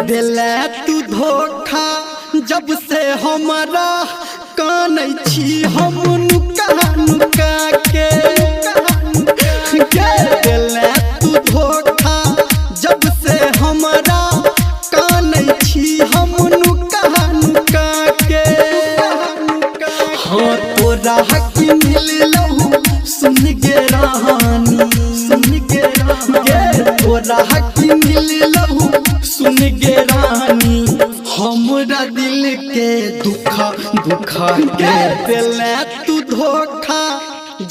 दिले तू धोखा जब से हमारा कानै छी हम नुका नुका के दिले तू धोखा जब से हमारा कानै छी हम नुका नुका के हाँ तोरा हकी मिल लहू सुन गे रानी सुन गे तोरा हकी मिल लहू सुन गे रानी हमरा दिल के दुखा दुखा के दिले तू धोखा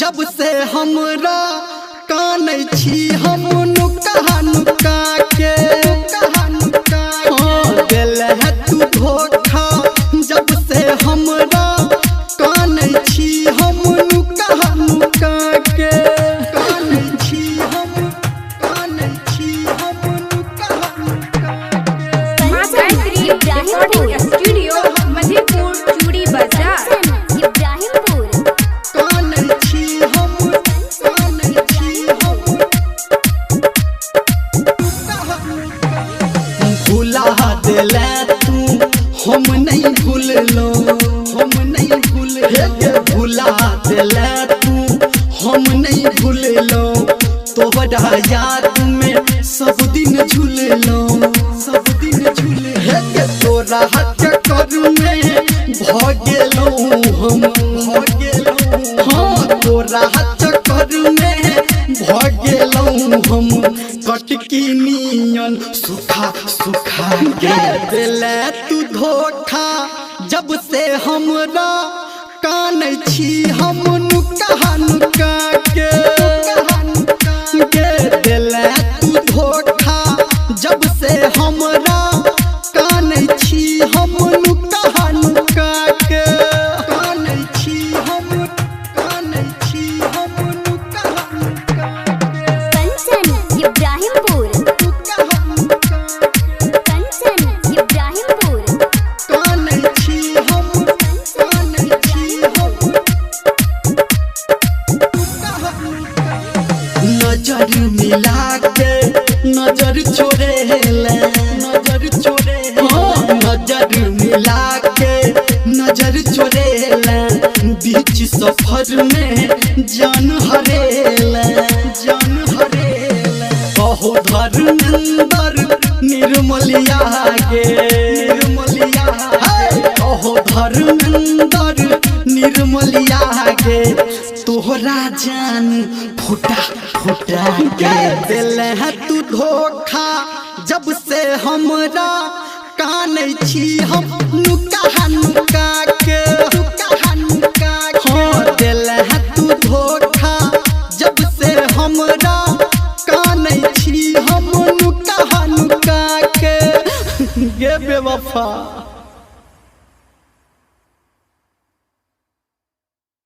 जब से हमरा कानै छी हम नुका नुका के दिले तू धोखा जब से हमरा कानै छी हम नुका नुका के स्टूडियो मधेपुर चूड़ी बाजार भुला दिले तू हम नहीं भूललो हम नहीं भुला दिले तू हम नहीं भूललो तोहरा याद में सब दिन झूललो सब दिन झूले तोरा चक्कर में भगेलो हम हाँ तोरा चक्कर में भगेलो हम कटकी नियन सुखा सुखा के दिले तू धोखा जब से हमरा कानै छी हम नुका नुका के दिले तू धोखा जब से हमरा कानै छी हम नुका नुका के कानै छी हम नुका नुका कंचन इब्राहिमपुर कानै छी हम नजर मिला के नजर छोड़ेला नजर मिला के नजर छोड़ेला बीच सफर में जान हरेला कहो धर्मेंद्र निर्मलिया गे कहो धर्मेंद्र निर्मलिया गे तोहरा जान फुटा फुटा के दिले तू धोखा जब से हमरा कानै छी हम नुका नुका के हाँ दिले तू धोखा जब से हमरा कानै छी हम नुका नुका के गे बेवफा।